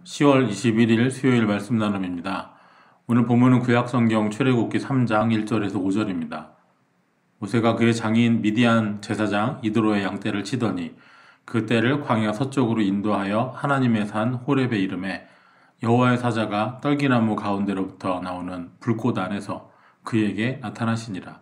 10월 21일 수요일 말씀 나눔입니다. 오늘 본문은 구약성경 출애굽기 3장 1절에서 5절입니다. 모세가 그의 장인 미디안 제사장 이드로의 양떼를 치더니 그 떼를 광야 서쪽으로 인도하여 하나님의 산 호렙에 이르매 여호와의 사자가 떨기나무 가운데로부터 나오는 불꽃 안에서 그에게 나타나시니라.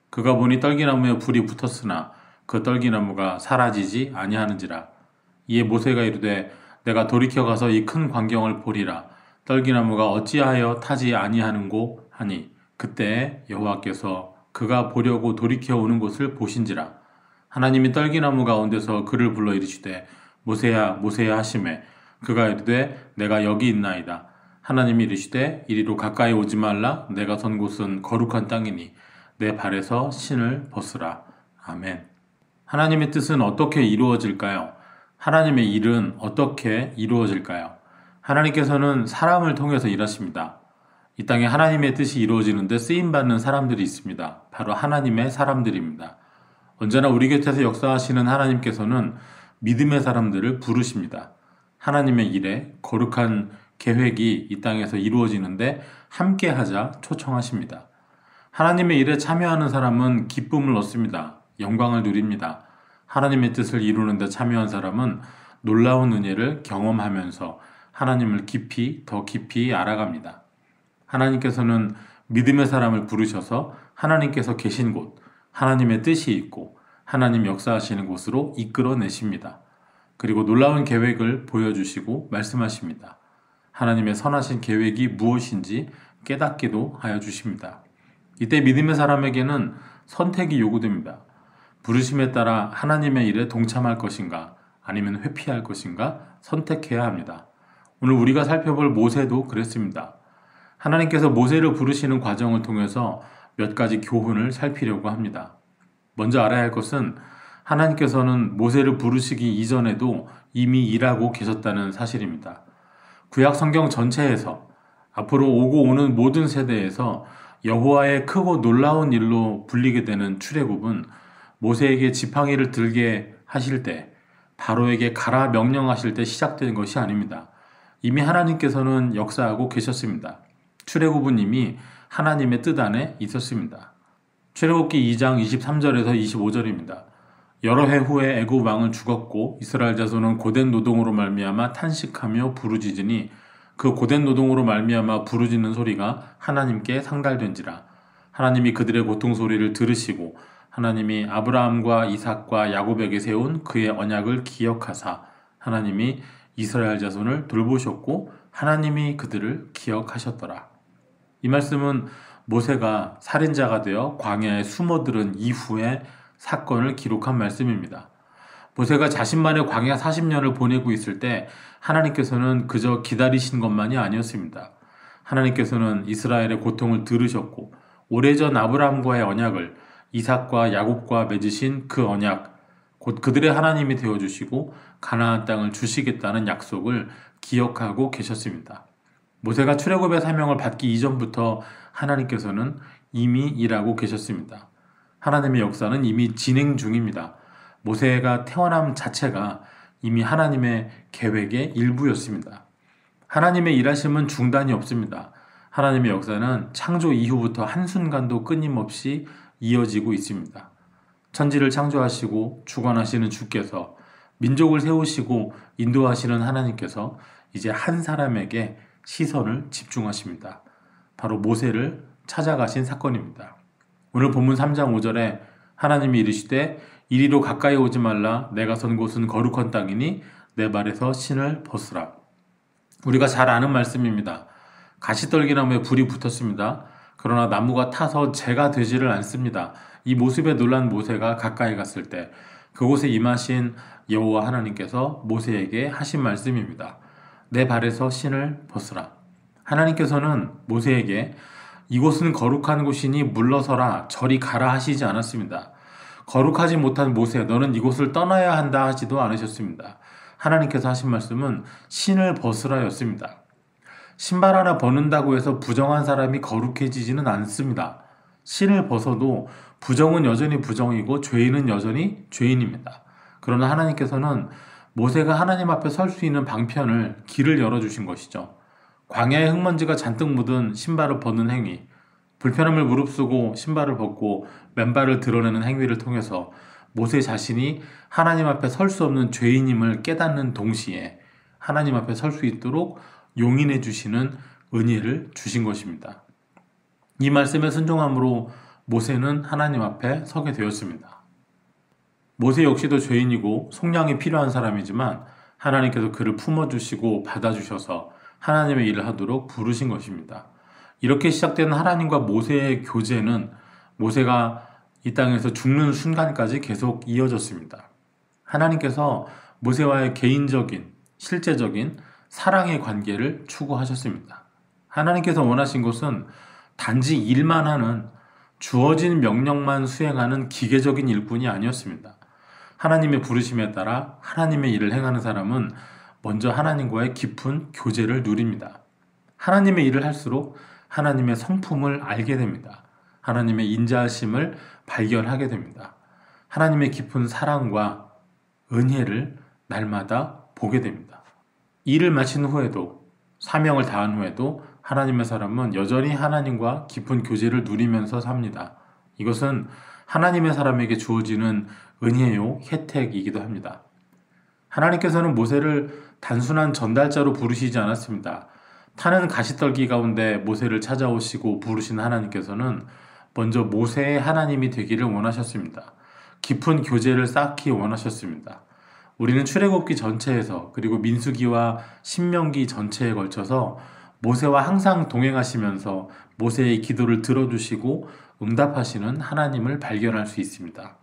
그가 보니 떨기나무에 불이 붙었으나 그 떨기나무가 사라지지 아니하는지라. 이에 모세가 이르되 내가 돌이켜 가서 이 큰 광경을 보리라. 떨기나무가 어찌하여 타지 아니하는고 하니 그때 여호와께서 그가 보려고 돌이켜 오는 곳을 보신지라. 하나님이 떨기나무 가운데서 그를 불러 이르시되 모세야 모세야 하시매 그가 이르되 내가 여기 있나이다. 하나님이 이르시되 이리로 가까이 오지 말라. 내가 선 곳은 거룩한 땅이니 내 발에서 신을 벗으라. 아멘. 하나님의 뜻은 어떻게 이루어질까요? 하나님의 일은 어떻게 이루어질까요? 하나님께서는 사람을 통해서 일하십니다. 이 땅에 하나님의 뜻이 이루어지는데 쓰임받는 사람들이 있습니다. 바로 하나님의 사람들입니다. 언제나 우리 곁에서 역사하시는 하나님께서는 믿음의 사람들을 부르십니다. 하나님의 일에 거룩한 계획이 이 땅에서 이루어지는데 함께하자 초청하십니다. 하나님의 일에 참여하는 사람은 기쁨을 얻습니다. 영광을 누립니다. 하나님의 뜻을 이루는 데 참여한 사람은 놀라운 은혜를 경험하면서 하나님을 더 깊이 알아갑니다. 하나님께서는 믿음의 사람을 부르셔서 하나님께서 계신 곳, 하나님의 뜻이 있고 하나님 역사하시는 곳으로 이끌어내십니다. 그리고 놀라운 계획을 보여주시고 말씀하십니다. 하나님의 선하신 계획이 무엇인지 깨닫기도 하여 주십니다. 이때 믿음의 사람에게는 선택이 요구됩니다. 부르심에 따라 하나님의 일에 동참할 것인가 아니면 회피할 것인가 선택해야 합니다. 오늘 우리가 살펴볼 모세도 그랬습니다. 하나님께서 모세를 부르시는 과정을 통해서 몇 가지 교훈을 살피려고 합니다. 먼저 알아야 할 것은 하나님께서는 모세를 부르시기 이전에도 이미 일하고 계셨다는 사실입니다. 구약 성경 전체에서 앞으로 오고 오는 모든 세대에서 여호와의 크고 놀라운 일로 불리게 되는 출애굽은 모세에게 지팡이를 들게 하실 때, 바로에게 가라 명령하실 때 시작된 것이 아닙니다. 이미 하나님께서는 역사하고 계셨습니다. 출애굽은 이미 하나님의 뜻 안에 있었습니다. 출애굽기 2장 23절에서 25절입니다. 여러 해 후에 애굽 왕은 죽었고 이스라엘 자손은 고된 노동으로 말미암아 탄식하며 부르짖으니 그 고된 노동으로 말미암아 부르짖는 소리가 하나님께 상달된지라. 하나님이 그들의 고통 소리를 들으시고 하나님이 아브라함과 이삭과 야곱에게 세운 그의 언약을 기억하사 하나님이 이스라엘 자손을 돌보셨고 하나님이 그들을 기억하셨더라. 이 말씀은 모세가 살인자가 되어 광야에 숨어들은 이후의 사건을 기록한 말씀입니다. 모세가 자신만의 광야 40년을 보내고 있을 때 하나님께서는 그저 기다리신 것만이 아니었습니다. 하나님께서는 이스라엘의 고통을 들으셨고 오래전 아브라함과의 언약을 이삭과 야곱과 맺으신 그 언약, 곧 그들의 하나님이 되어주시고 가나안 땅을 주시겠다는 약속을 기억하고 계셨습니다. 모세가 출애굽의 사명을 받기 이전부터 하나님께서는 이미 일하고 계셨습니다. 하나님의 역사는 이미 진행 중입니다. 모세가 태어남 자체가 이미 하나님의 계획의 일부였습니다. 하나님의 일하심은 중단이 없습니다. 하나님의 역사는 창조 이후부터 한순간도 끊임없이 이어지고 있습니다. 천지를 창조하시고 주관하시는 주께서 민족을 세우시고 인도하시는 하나님께서 이제 한 사람에게 시선을 집중하십니다. 바로 모세를 찾아가신 사건입니다. 오늘 본문 3장 5절에 하나님이 이르시되 이리로 가까이 오지 말라. 내가 선 곳은 거룩한 땅이니 내 발에서 신을 벗으라. 우리가 잘 아는 말씀입니다. 가시떨기나무에 불이 붙었습니다. 그러나 나무가 타서 재가 되지를 않습니다. 이 모습에 놀란 모세가 가까이 갔을 때 그곳에 임하신 여호와 하나님께서 모세에게 하신 말씀입니다. 내 발에서 신을 벗으라. 하나님께서는 모세에게 이곳은 거룩한 곳이니 물러서라 저리 가라 하시지 않았습니다. 거룩하지 못한 모세 너는 이곳을 떠나야 한다 하지도 않으셨습니다. 하나님께서 하신 말씀은 신을 벗으라였습니다. 신발 하나 벗는다고 해서 부정한 사람이 거룩해지지는 않습니다. 신을 벗어도 부정은 여전히 부정이고 죄인은 여전히 죄인입니다. 그러나 하나님께서는 모세가 하나님 앞에 설 수 있는 방편을 길을 열어주신 것이죠. 광야에 흙먼지가 잔뜩 묻은 신발을 벗는 행위, 불편함을 무릅쓰고 신발을 벗고 맨발을 드러내는 행위를 통해서 모세 자신이 하나님 앞에 설 수 없는 죄인임을 깨닫는 동시에 하나님 앞에 설 수 있도록 용인해 주시는 은혜를 주신 것입니다. 이 말씀에 순종함으로 모세는 하나님 앞에 서게 되었습니다. 모세 역시도 죄인이고 속량이 필요한 사람이지만 하나님께서 그를 품어주시고 받아주셔서 하나님의 일을 하도록 부르신 것입니다. 이렇게 시작된 하나님과 모세의 교제는 모세가 이 땅에서 죽는 순간까지 계속 이어졌습니다. 하나님께서 모세와의 개인적인, 실제적인 사랑의 관계를 추구하셨습니다. 하나님께서 원하신 것은 단지 일만 하는, 주어진 명령만 수행하는 기계적인 일꾼이 아니었습니다. 하나님의 부르심에 따라 하나님의 일을 행하는 사람은 먼저 하나님과의 깊은 교제를 누립니다. 하나님의 일을 할수록 하나님의 성품을 알게 됩니다. 하나님의 인자하심을 발견하게 됩니다. 하나님의 깊은 사랑과 은혜를 날마다 보게 됩니다. 일을 마친 후에도, 사명을 다한 후에도 하나님의 사람은 여전히 하나님과 깊은 교제를 누리면서 삽니다. 이것은 하나님의 사람에게 주어지는 은혜요, 혜택이기도 합니다. 하나님께서는 모세를 단순한 전달자로 부르시지 않았습니다. 타는 가시떨기 가운데 모세를 찾아오시고 부르신 하나님께서는 먼저 모세의 하나님이 되기를 원하셨습니다. 깊은 교제를 쌓기 원하셨습니다. 우리는 출애굽기 전체에서 그리고 민수기와 신명기 전체에 걸쳐서 모세와 항상 동행하시면서 모세의 기도를 들어주시고 응답하시는 하나님을 발견할 수 있습니다.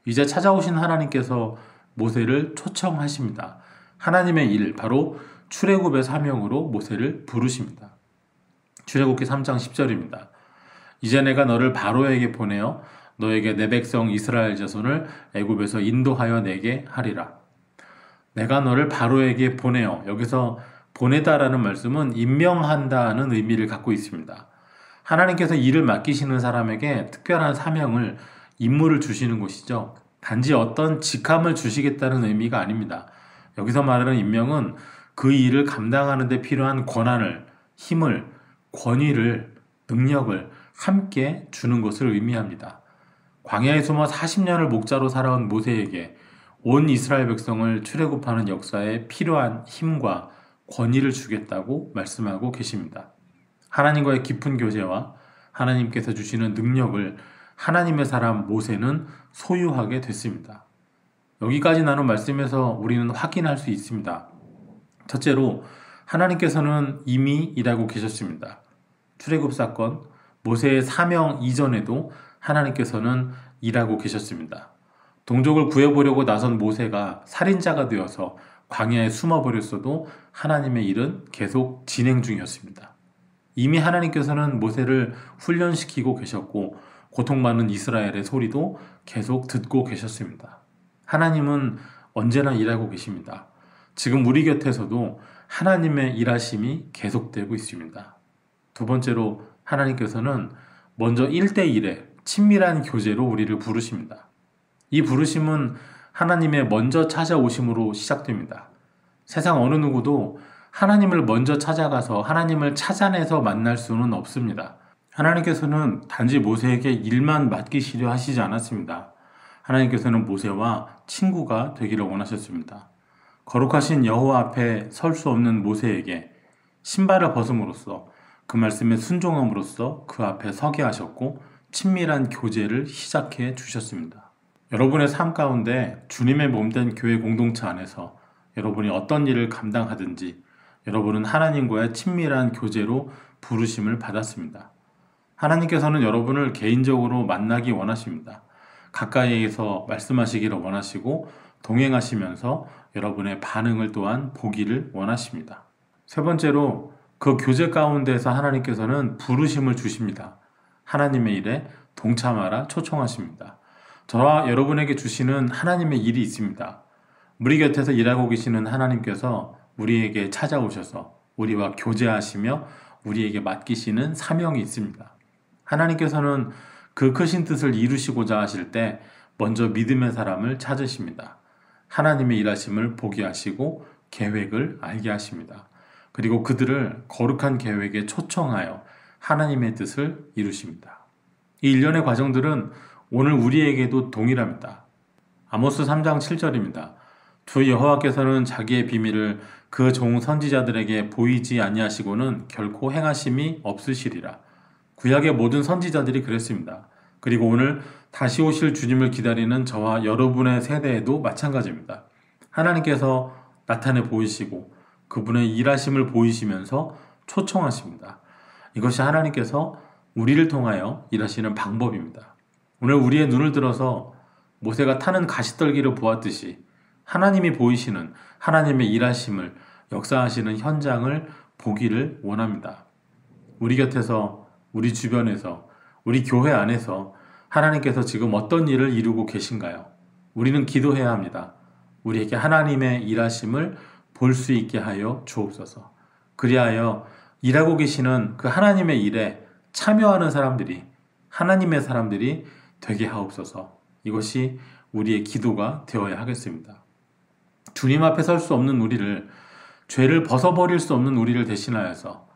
이제 찾아오신 하나님께서 모세를 초청하십니다. 하나님의 일, 바로 출애굽의 사명으로 모세를 부르십니다. 출애굽기 3장 10절입니다. 이제 내가 너를 바로에게 보내어 너에게 내 백성 이스라엘 자손을 애굽에서 인도하여 내게 하리라. 내가 너를 바로에게 보내어, 여기서 보내다라는 말씀은 임명한다는 의미를 갖고 있습니다. 하나님께서 일을 맡기시는 사람에게 특별한 사명을, 임무를 주시는 것이죠. 단지 어떤 직함을 주시겠다는 의미가 아닙니다. 여기서 말하는 임명은 그 일을 감당하는 데 필요한 권한을, 힘을, 권위를, 능력을 함께 주는 것을 의미합니다. 광야에 숨어 40년을 목자로 살아온 모세에게 온 이스라엘 백성을 출애굽하는 역사에 필요한 힘과 권위를 주겠다고 말씀하고 계십니다. 하나님과의 깊은 교제와 하나님께서 주시는 능력을 하나님의 사람 모세는 소유하게 됐습니다. 여기까지 나눈 말씀에서 우리는 확인할 수 있습니다. 첫째로 하나님께서는 이미 일하고 계셨습니다. 출애굽 사건, 모세의 사명 이전에도 하나님께서는 일하고 계셨습니다. 동족을 구해보려고 나선 모세가 살인자가 되어서 광야에 숨어버렸어도 하나님의 일은 계속 진행 중이었습니다. 이미 하나님께서는 모세를 훈련시키고 계셨고 고통받는 이스라엘의 소리도 계속 듣고 계셨습니다. 하나님은 언제나 일하고 계십니다. 지금 우리 곁에서도 하나님의 일하심이 계속되고 있습니다. 두 번째로 하나님께서는 먼저 1대1의 친밀한 교제로 우리를 부르십니다. 이 부르심은 하나님의 먼저 찾아오심으로 시작됩니다. 세상 어느 누구도 하나님을 먼저 찾아가서 하나님을 찾아내서 만날 수는 없습니다. 하나님께서는 단지 모세에게 일만 맡기시려 하시지 않았습니다. 하나님께서는 모세와 친구가 되기를 원하셨습니다. 거룩하신 여호와 앞에 설 수 없는 모세에게 신발을 벗음으로써, 그 말씀에 순종함으로써 그 앞에 서게 하셨고 친밀한 교제를 시작해 주셨습니다. 여러분의 삶 가운데 주님의 몸된 교회 공동체 안에서 여러분이 어떤 일을 감당하든지 여러분은 하나님과의 친밀한 교제로 부르심을 받았습니다. 하나님께서는 여러분을 개인적으로 만나기 원하십니다. 가까이에서 말씀하시기를 원하시고 동행하시면서 여러분의 반응을 또한 보기를 원하십니다. 세 번째로 그 교제 가운데서 하나님께서는 부르심을 주십니다. 하나님의 일에 동참하라 초청하십니다. 저와 여러분에게 주시는 하나님의 일이 있습니다. 우리 곁에서 일하고 계시는 하나님께서 우리에게 찾아오셔서 우리와 교제하시며 우리에게 맡기시는 사명이 있습니다. 하나님께서는 그 크신 뜻을 이루시고자 하실 때 먼저 믿음의 사람을 찾으십니다. 하나님의 일하심을 보게 하시고 계획을 알게 하십니다. 그리고 그들을 거룩한 계획에 초청하여 하나님의 뜻을 이루십니다. 이 일련의 과정들은 오늘 우리에게도 동일합니다. 아모스 3장 7절입니다. 주 여호와께서는 자기의 비밀을 그 종 선지자들에게 보이지 아니하시고는 결코 행하심이 없으시리라. 구약의 모든 선지자들이 그랬습니다. 그리고 오늘 다시 오실 주님을 기다리는 저와 여러분의 세대에도 마찬가지입니다. 하나님께서 나타내 보이시고 그분의 일하심을 보이시면서 초청하십니다. 이것이 하나님께서 우리를 통하여 일하시는 방법입니다. 오늘 우리의 눈을 들어서 모세가 타는 가시떨기를 보았듯이 하나님이 보이시는 하나님의 일하심을 역사하시는 현장을 보기를 원합니다. 우리 곁에서, 우리 주변에서, 우리 교회 안에서 하나님께서 지금 어떤 일을 이루고 계신가요? 우리는 기도해야 합니다. 우리에게 하나님의 일하심을 볼 수 있게 하여 주옵소서. 그리하여 일하고 계시는 그 하나님의 일에 참여하는 사람들이 하나님의 사람들이 되게 하옵소서. 이것이 우리의 기도가 되어야 하겠습니다. 주님 앞에 설 수 없는 우리를, 죄를 벗어버릴 수 없는 우리를 대신하여서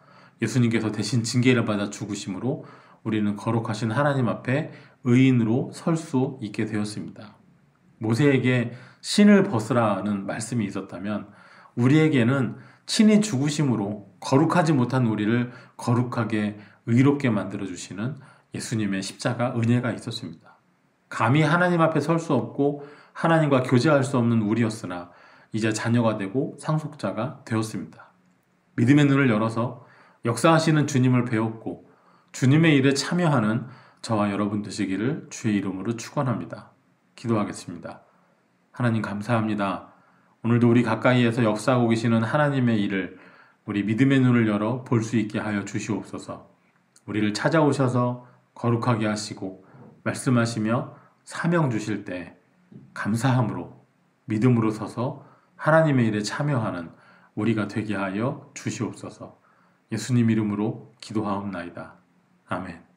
예수님께서 대신 징계를 받아 죽으심으로 우리는 거룩하신 하나님 앞에 의인으로 설 수 있게 되었습니다. 모세에게 신을 벗으라는 말씀이 있었다면 우리에게는 친히 죽으심으로 거룩하지 못한 우리를 거룩하게 의롭게 만들어주시는 예수님의 십자가 은혜가 있었습니다. 감히 하나님 앞에 설 수 없고 하나님과 교제할 수 없는 우리였으나 이제 자녀가 되고 상속자가 되었습니다. 믿음의 눈을 열어서 역사하시는 주님을 배웠고 주님의 일에 참여하는 저와 여러분 되시기를 주의 이름으로 축원합니다. 기도하겠습니다. 하나님 감사합니다. 오늘도 우리 가까이에서 역사하고 계시는 하나님의 일을 우리 믿음의 눈을 열어 볼 수 있게 하여 주시옵소서. 우리를 찾아오셔서 거룩하게 하시고 말씀하시며 사명 주실 때 감사함으로 믿음으로 서서 하나님의 일에 참여하는 우리가 되게 하여 주시옵소서. 예수님 이름으로 기도하옵나이다. 아멘.